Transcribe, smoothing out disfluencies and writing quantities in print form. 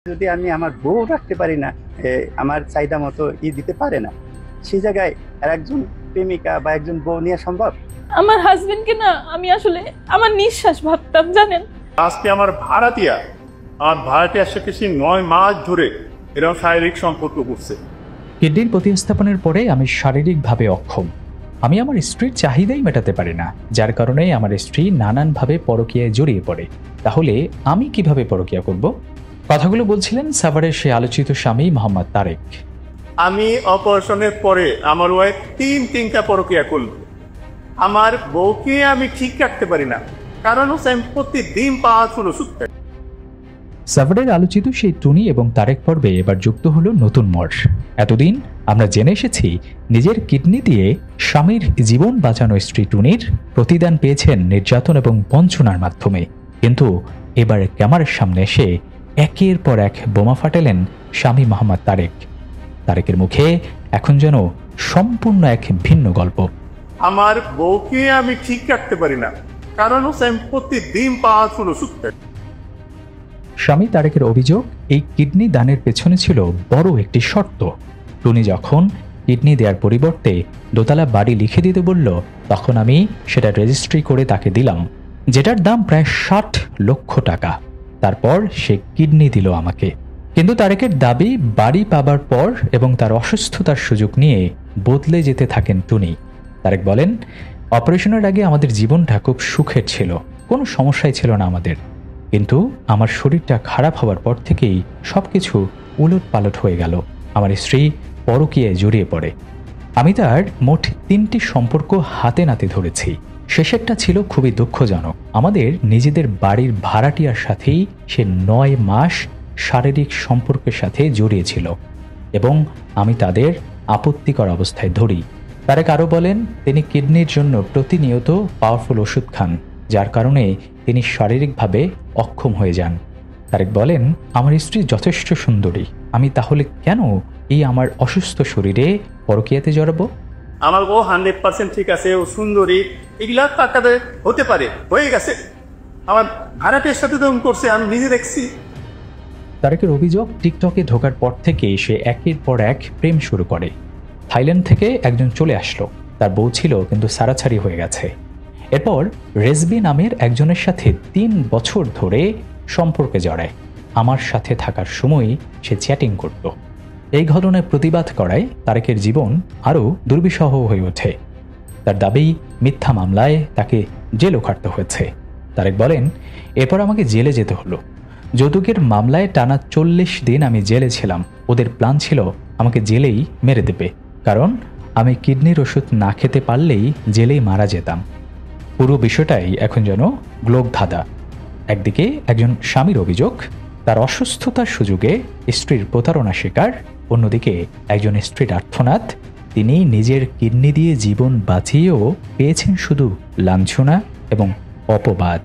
যদি আমি আমার বউ রাখতে পারি না, আমার চাহিদা মতো দিতে পারে না, সেই জায়গায় আর একজন প্রেমিকা বা একজন বউ নেওয়া সম্ভব? আমার হাজবেন্ডকে না আমি আসলে আমার নিঃশ্বাস ভাবতাম, জানেন। আজকে আমার ভাড়াটিয়ার সাথে সে 9 মাস ধরে এরকম শারীরিক সম্পর্ক করছে। কিডনির প্রতিস্থাপনের পরে আমি শারীরিকভাবে অক্ষম। আমি আমার স্ত্রীর চাহিদাই মেটাতে পারি না, যার কারণে আমার স্ত্রী নানানভাবে পরকীয়ায় জড়িয়ে পড়ে। তাহলে আমি কিভাবে পরকীয়া করব? কথাগুলো বলছিলেন সাভারের সে আলোচিত স্বামী মোহাম্মদ তারেক। আমি অপারেশনের পরে আমার ওয়াইফ তিনটা পরকীয়া করল। আমার বউকে আমি ঠিক রাখতে পারি না, কারণ হচ্ছে আমি প্রতিদিন পাওয়ারফুল ওষুধ খাই। সাভারের আলোচিত সেই টুনি এবং তারেক পর্বে এবার যুক্ত হলো নতুন মোড়। এতদিন আমরা জেনে এসেছি নিজের কিডনি দিয়ে স্বামীর জীবন বাঁচানো স্ত্রী টুনির প্রতিদান পেয়েছেন নির্যাতন এবং বঞ্চনার মাধ্যমে। কিন্তু এবার ক্যামেরার সামনে এসে একের পর এক বোমা ফাটালেন স্বামী মোহাম্মদ তারেক। তারেকের মুখে এখন যেন সম্পূর্ণ এক ভিন্ন গল্প। আমার বউকে আমি ঠিক রাখতে পারি না, কারণ হচ্ছে আমি প্রতিদিন পাওয়ারফুল ওষুধ খাই। স্বামী তারেকের অভিযোগ, এই কিডনি দানের পেছনে ছিল বড় একটি শর্ত। টুনি যখন কিডনি দেওয়ার পরিবর্তে দোতলা বাড়ি লিখে দিতে বলল, তখন আমি সেটা রেজিস্ট্রি করে তাকে দিলাম, যেটার দাম প্রায় 60 লক্ষ টাকা। তারপর সে কিডনি দিল আমাকে। কিন্তু তারেকের দাবি, বাড়ি পাবার পর এবং তার অসুস্থতার সুযোগ নিয়ে বদলে যেতে থাকেন টুনি। তারেক বলেন, অপারেশনের আগে আমাদের জীবনটা খুব সুখের ছিল, কোনো সমস্যাই ছিল না আমাদের। কিন্তু আমার শরীরটা খারাপ হওয়ার পর থেকেই সবকিছু উলট পালট হয়ে গেল। আমার স্ত্রী পরকীয়ায় জড়িয়ে পড়ে। আমি তার মোট 3টি সম্পর্ক হাতে নাতে ধরেছি। শেষেরটা ছিল খুবই দুঃখজনক। আমাদের নিজেদের বাড়ির ভাড়াটিয়ার সাথেই সে 9 মাস শারীরিক সম্পর্কের সাথে জড়িয়েছিল এবং আমি তাদের আপত্তিকর অবস্থায় ধরি। তারেক আরও বলেন, তিনি কিডনির জন্য প্রতিনিয়ত পাওয়ারফুল ওষুধ খান, যার কারণে তিনি শারীরিকভাবে অক্ষম হয়ে যান। তারেক বলেন, আমার স্ত্রী যথেষ্ট সুন্দরী, আমি তাহলে কেন এই আমার অসুস্থ শরীরে পরকীয়াতে জড়াবো? আমার বউ 100% ঠিক আছে, ও সুন্দরী, এগুলা টাকাতে হতে পারে, হয়ে গেছে। আমার ভাড়াটিয়ার সাথে তখন করছে, আমি নিজে দেখছি। তারেকের অভিযোগ, টিকটকে ঢোকার পর থেকে সে একের পর এক প্রেম শুরু করে। থাইল্যান্ড থেকে একজন চলে আসলো, তার বউ ছিল কিন্তু সারাছাড়ি হয়ে গেছে। এরপর রেজবি নামের একজনের সাথে 3 বছর ধরে সম্পর্কে জড়ায়। আমার সাথে থাকার সময় সে চ্যাটিং করত। এই ঘটনায় প্রতিবাদ করায় তারেকের জীবন আরও দুর্বিষহ হয়ে ওঠে। তার দাবি, মিথ্যা মামলায় তাকে জেলও খাটতে হয়েছে। তারেক বলেন, এরপর আমাকে জেলে যেতে হলো। যৌতুকের মামলায় টানা 40 দিন আমি জেলে ছিলাম। ওদের প্ল্যান ছিল আমাকে জেলেই মেরে দেবে, কারণ আমি কিডনির ওষুধ না খেতে পারলেই জেলেই মারা যেতাম। পুরো বিষয়টাই এখন যেন গ্লোকধাঁধা। একদিকে একজন স্বামীর অভিযোগ, তার অসুস্থতার সুযোগে স্ত্রীর প্রতারণা শিকার, অন্যদিকে একজন স্ত্রীর আর্তনাদ, তিনি নিজের কিডনি দিয়ে জীবন বাঁচিয়েও পেয়েছেন শুধু লাঞ্ছনা এবং অপবাদ।